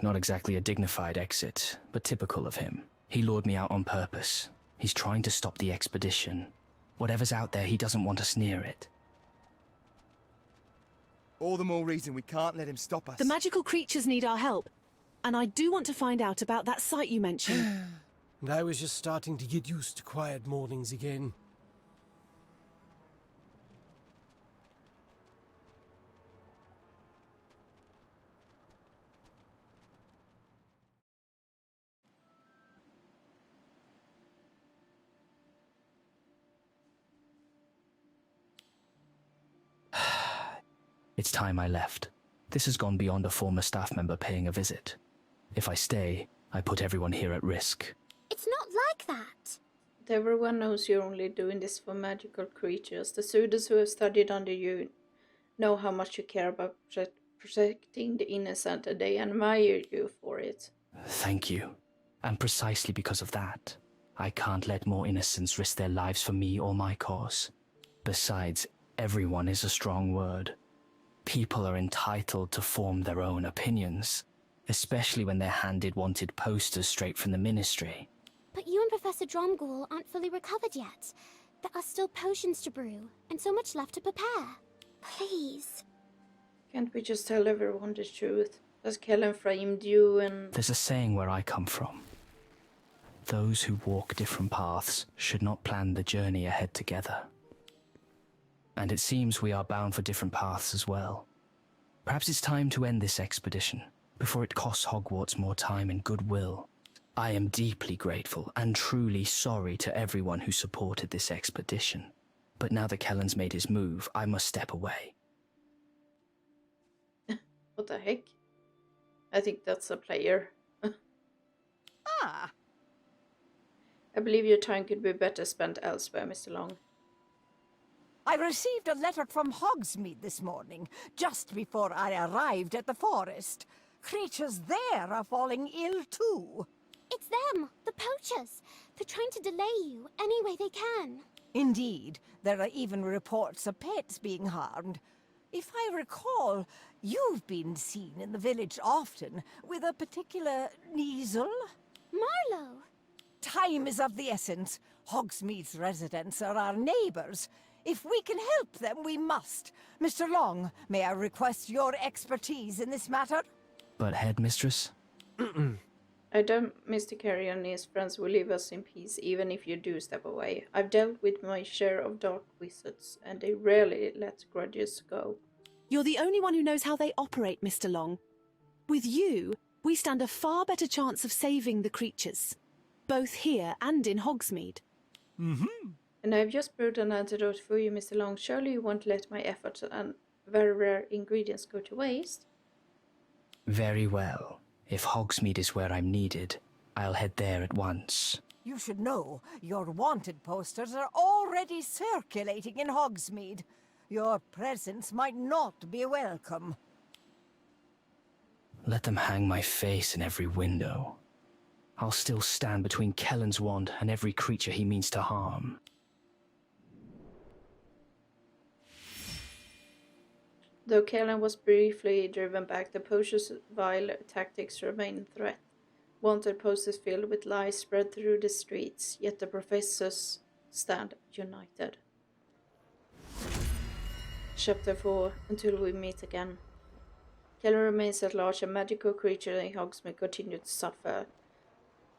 Not exactly a dignified exit, but typical of him. He lured me out on purpose. He's trying to stop the expedition. Whatever's out there, he doesn't want us near it. All the more reason we can't let him stop us. The magical creatures need our help. And I do want to find out about that site you mentioned. And I was just starting to get used to quiet mornings again. It's time I left. This has gone beyond a former staff member paying a visit. If I stay, I put everyone here at risk. It's not like that. But everyone knows you're only doing this for magical creatures. The students who have studied under you know how much you care about protecting the innocent, and they admire you for it. Thank you. And precisely because of that, I can't let more innocents risk their lives for me or my cause. Besides, everyone is a strong word. People are entitled to form their own opinions, especially when they're handed wanted posters straight from the ministry. But you and Professor Dromgoole aren't fully recovered yet. There are still potions to brew, and so much left to prepare. Please. Can't we just tell everyone the truth? As Kellen framed you and... There's a saying where I come from. Those who walk different paths should not plan the journey ahead together. And it seems we are bound for different paths as well. Perhaps it's time to end this expedition, before it costs Hogwarts more time and goodwill. I am deeply grateful and truly sorry to everyone who supported this expedition. But now that Kellen's made his move, I must step away. What the heck? I think that's a player. Ah, I believe your time could be better spent elsewhere, Mr. Long. I received a letter from Hogsmeade this morning, just before I arrived at the forest. Creatures there are falling ill too. It's them, the poachers. They're trying to delay you any way they can. Indeed, there are even reports of pets being harmed. If I recall, you've been seen in the village often with a particular Kneazle. Marlowe! Time is of the essence. Hogsmeade's residents are our neighbors. If we can help them, we must. Mr. Long, may I request your expertise in this matter? But Headmistress? I doubt Mr. Carey and his friends will leave us in peace even if you do step away. I've dealt with my share of dark wizards, and they rarely let grudges go. You're the only one who knows how they operate, Mr. Long. With you, we stand a far better chance of saving the creatures, both here and in Hogsmeade. And I've just brewed an antidote for you, Mr. Long. Surely you won't let my efforts and very rare ingredients go to waste? Very well. If Hogsmeade is where I'm needed, I'll head there at once. You should know, your wanted posters are already circulating in Hogsmeade. Your presence might not be welcome. Let them hang my face in every window. I'll still stand between Kellen's wand and every creature he means to harm. Though Kellen was briefly driven back, the poacher's vile tactics remain a threat. Wanted posters filled with lies spread through the streets, yet the professors stand united. Chapter 4. Until we meet again. Kellen remains at large, and magical creatures in Hogsmeade continue to suffer.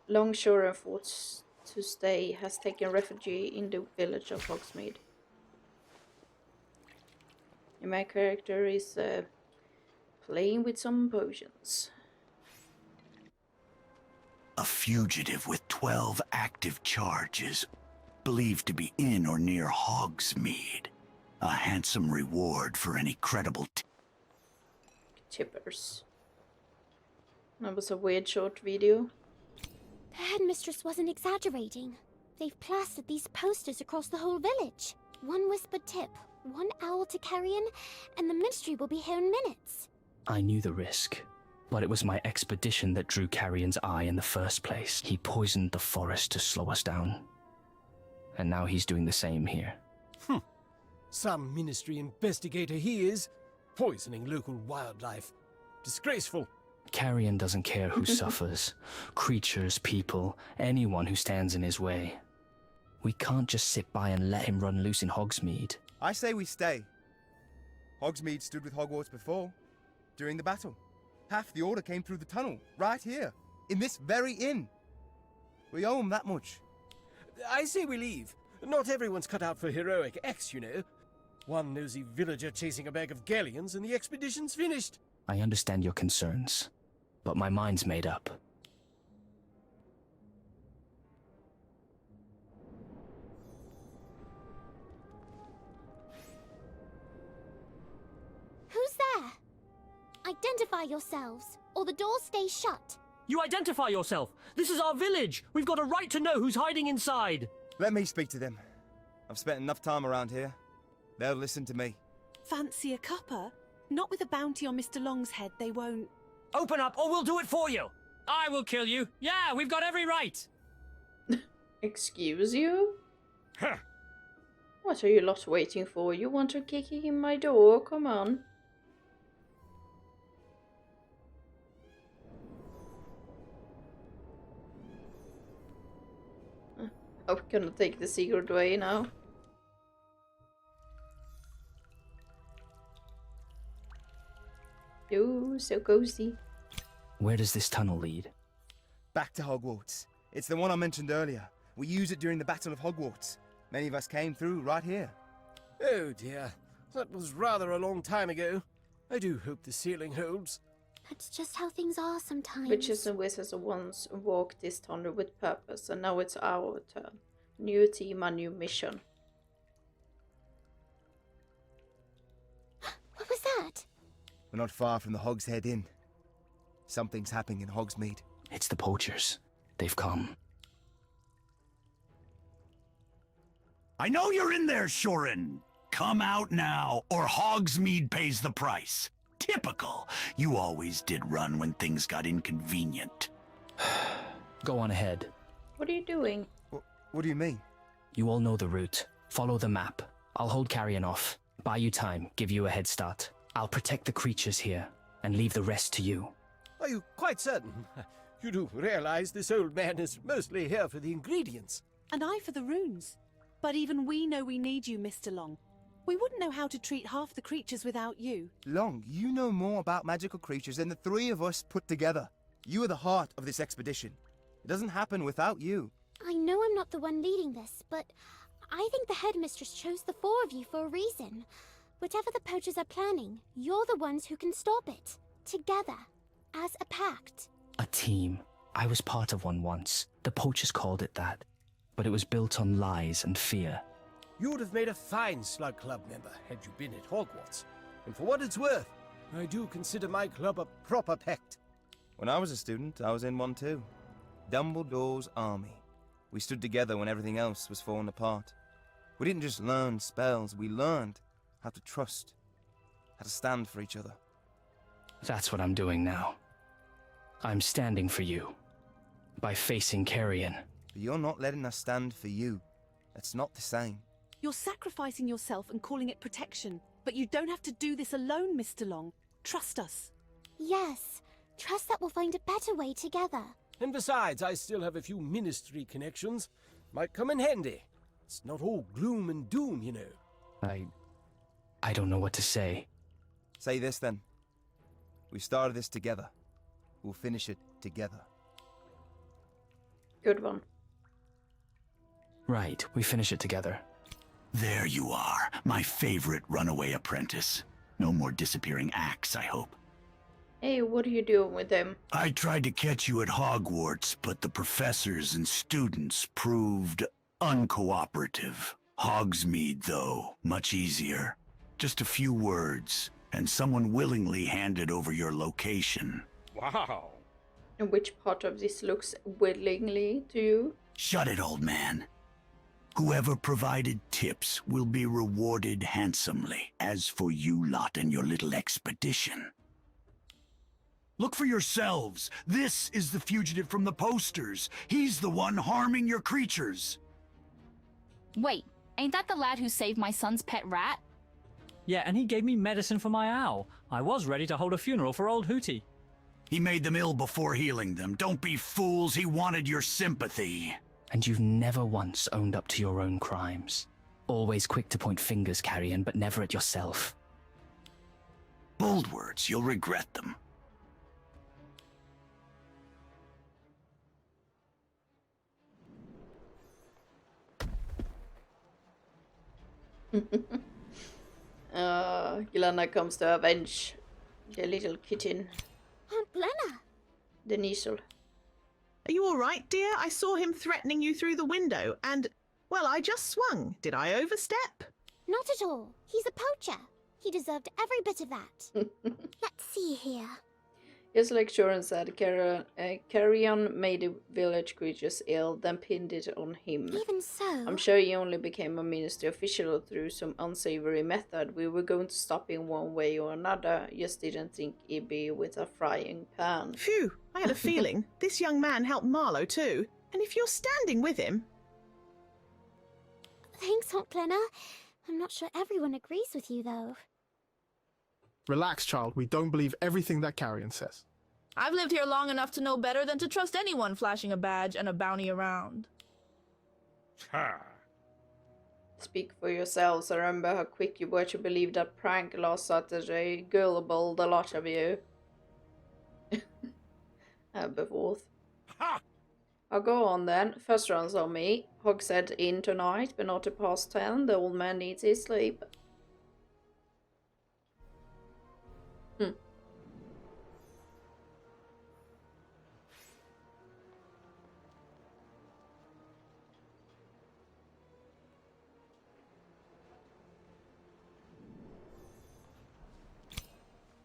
Longshore and forced to stay has taken refuge in the village of Hogsmeade. And my character is playing with some potions. A fugitive with 12 active charges, believed to be in or near Hogsmeade. A handsome reward for any credible Tippers. That was a weird short video. The headmistress wasn't exaggerating. They've plastered these posters across the whole village. One whispered tip, one owl to carrion, and the ministry will be here in minutes. I knew the risk, but it was my expedition that drew Carrion's eye in the first place. He poisoned the forest to slow us down. And now he's doing the same here. Some ministry investigator he is, poisoning local wildlife. Disgraceful. Carrion doesn't care who suffers. Creatures, people, anyone who stands in his way. We can't just sit by and let him run loose in Hogsmeade. I say we stay. Hogsmeade stood with Hogwarts before, during the battle. Half the order came through the tunnel, right here, in this very inn. We owe 'em that much. I say we leave. Not everyone's cut out for heroic acts, you know. One nosy villager chasing a bag of galleons and the expedition's finished. I understand your concerns, but my mind's made up. Who's there? Identify yourselves, or the doors stay shut. You identify yourself! This is our village! We've got a right to know who's hiding inside! Let me speak to them. I've spent enough time around here. They'll listen to me. Fancy a cuppa? Not with a bounty on Mr. Long's head, they won't. Open up, or we'll do it for you. I will kill you. Yeah, we've got every right. Excuse you? Huh. What are you lot waiting for? You want to kick in my door? Come on. I'm gonna take the secret way now. Oh, so cozy. Where does this tunnel lead? Back to Hogwarts. It's the one I mentioned earlier. We used it during the Battle of Hogwarts. Many of us came through right here. Oh dear, that was rather a long time ago. I do hope the ceiling holds. That's just how things are sometimes. Witches and wizards once walked this tunnel with purpose, and now it's our turn. New team, a new mission. What was that? We're not far from the Hog's Head Inn. Something's happening in Hogsmeade. It's the poachers. They've come. I know you're in there, Shorin. Come out now, or Hogsmeade pays the price. Typical. You always did run when things got inconvenient. Go on ahead. What are you doing? What do you mean? You all know the route. Follow the map. I'll hold Carrion off. Buy you time, give you a head start. I'll protect the creatures here, and leave the rest to you. Are you quite certain? You do realize this old man is mostly here for the ingredients. And I for the runes. But even we know we need you, Mr. Long. We wouldn't know how to treat half the creatures without you. Long, you know more about magical creatures than the three of us put together. You are the heart of this expedition. It doesn't happen without you. I know I'm not the one leading this, but I think the headmistress chose the four of you for a reason. Whatever the poachers are planning, you're the ones who can stop it. Together. As a pact. A team. I was part of one once. The poachers called it that. But it was built on lies and fear. You would have made a fine Slug Club member had you been at Hogwarts. And for what it's worth, I do consider my club a proper pact. When I was a student, I was in one too. Dumbledore's army. We stood together when everything else was falling apart. We didn't just learn spells, we learned how to trust, how to stand for each other. That's what I'm doing now. I'm standing for you. By facing Carrion. But you're not letting us stand for you. That's not the same. You're sacrificing yourself and calling it protection. But you don't have to do this alone, Mr. Long. Trust us. Yes. Trust that we'll find a better way together. And besides, I still have a few ministry connections. Might come in handy. It's not all gloom and doom, you know. I don't know what to say. Say this then. We started this together. We'll finish it together. Good one. Right, we finish it together. There you are, my favorite runaway apprentice. No more disappearing acts, I hope. Hey, what are you doing with them? I tried to catch you at Hogwarts, but the professors and students proved uncooperative. Hogsmeade, though, much easier. Just a few words, and someone willingly handed over your location. Wow. And which part of this looks willingly to you? Shut it, old man. Whoever provided tips will be rewarded handsomely. As for you lot and your little expedition. Look for yourselves. This is the fugitive from the posters. He's the one harming your creatures. Wait, ain't that the lad who saved my son's pet rat? Yeah, and he gave me medicine for my owl. I was ready to hold a funeral for old Hooty. He made them ill before healing them. Don't be fools. He wanted your sympathy. And you've never once owned up to your own crimes. Always quick to point fingers, Carrion, but never at yourself. Bold words. You'll regret them. Glenna comes to avenge the little kitten. Aunt Glenna! The Niesel. Are you all right, dear? I saw him threatening you through the window, and, well, I just swung. Did I overstep? Not at all. He's a poacher. He deserved every bit of that. Let's see here. Just like Shoren said, Carrion made the village creatures ill, then pinned it on him. Even so... I'm sure he only became a ministry official through some unsavory method. We were going to stop him one way or another, just didn't think he'd be with a frying pan. Phew, I had a feeling. This young man helped Marlowe too. And if you're standing with him... Thanks, Aunt Glenna. I'm not sure everyone agrees with you, though. Relax, child. We don't believe everything that Carrion says. I've lived here long enough to know better than to trust anyone flashing a badge and a bounty around. Ha! Speak for yourselves. I remember how quick you were to believe that prank last Saturday. Gullible, the lot of you. Aberforth. Ha! I'll go on then. First round's on me. Hog said in tonight, but not past 10. The old man needs his sleep.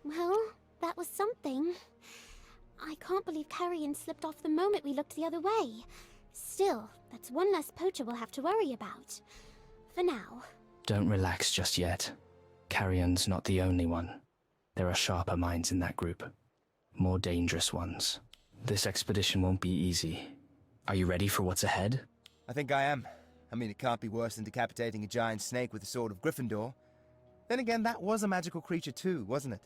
Well, that was something. I can't believe Carrion slipped off the moment we looked the other way. Still, that's one less poacher we'll have to worry about. For now. Don't relax just yet. Carrion's not the only one. There are sharper minds in that group. More dangerous ones. This expedition won't be easy. Are you ready for what's ahead? I think I am. I mean, it can't be worse than decapitating a giant snake with the sword of Gryffindor. Then again, that was a magical creature too, wasn't it?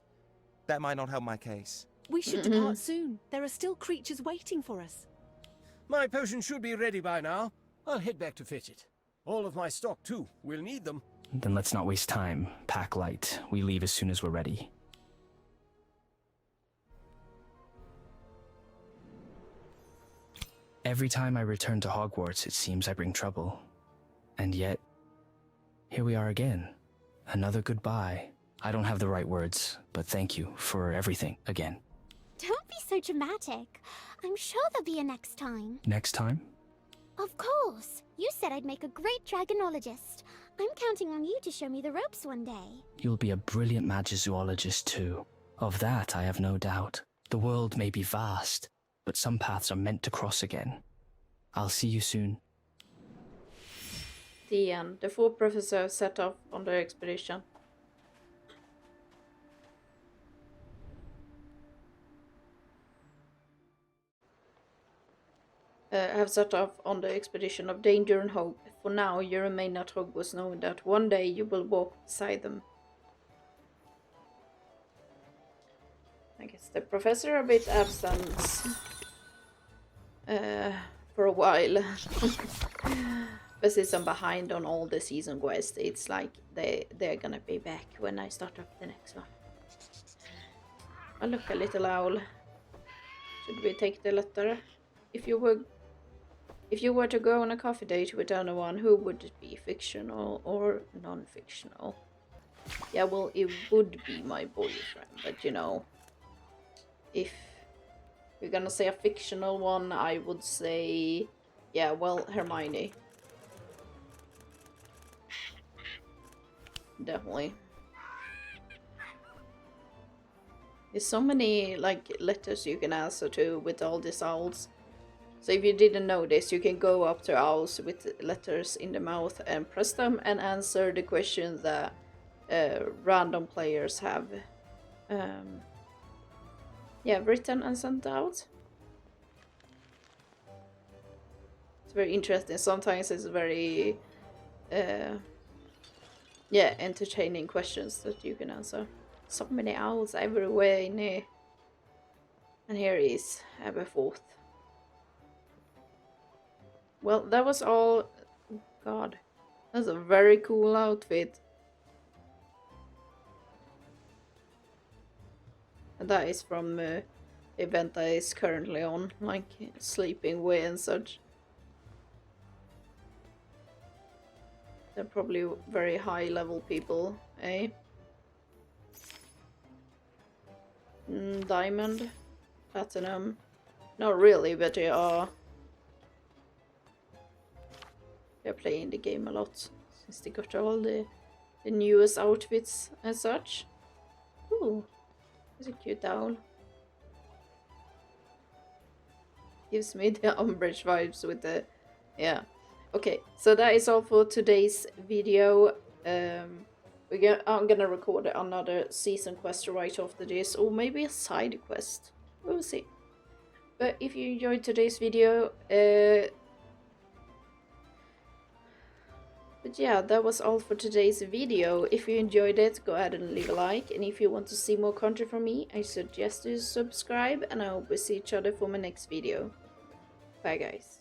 That might not help my case. We should depart soon. There are still creatures waiting for us. My potion should be ready by now. I'll head back to fetch it. All of my stock too. We'll need them. Then let's not waste time. Pack light. We leave as soon as we're ready. Every time I return to Hogwarts, it seems I bring trouble. And yet, here we are again. Another goodbye. I don't have the right words, but thank you for everything again. Don't be so dramatic. I'm sure there'll be a next time. Next time? Of course. You said I'd make a great dragonologist. I'm counting on you to show me the ropes one day. You'll be a brilliant magizoologist too. Of that I have no doubt. The world may be vast, but some paths are meant to cross again. I'll see you soon. The end. The 4 professors set off on their expedition. Have set off on the expedition of danger and hope. For now, you remain at Hogwarts knowing that one day you will walk beside them. I guess the professor a bit absent for a while. But since I'm behind on all the season quests, it's like they're gonna be back when I start up the next one. Oh look, a little owl. Should we take the letter? If you were to go on a coffee date with anyone, who would it be? Fictional or non-fictional? Yeah, well, it would be my boyfriend, but you know, if we're gonna say a fictional one, I would say, yeah, well, Hermione. Definitely. There's so many, like, letters you can answer to with all these owls. So if you didn't know this, you can go up to owls with letters in the mouth and press them and answer the questions that random players have written and sent out. It's very interesting. Sometimes it's very entertaining questions that you can answer. So many owls everywhere in here. And here is Aberforth. Well, that was all. God, that's a very cool outfit. And that is from the event that is currently on, like sleeping way and such. They're probably very high level people, eh? Diamond, platinum, not really, but they are. They're playing the game a lot since they got all the newest outfits and such. Ooh, that's a cute owl. Gives me the Umbridge vibes with the... Yeah. Okay, so that is all for today's video. I'm gonna record another season quest right after this, or maybe a side quest. We'll see. But if you enjoyed today's video, but yeah, that was all for today's video. If you enjoyed it, go ahead and leave a like. And if you want to see more content from me, I suggest you subscribe. And I hope we see each other for my next video. Bye guys.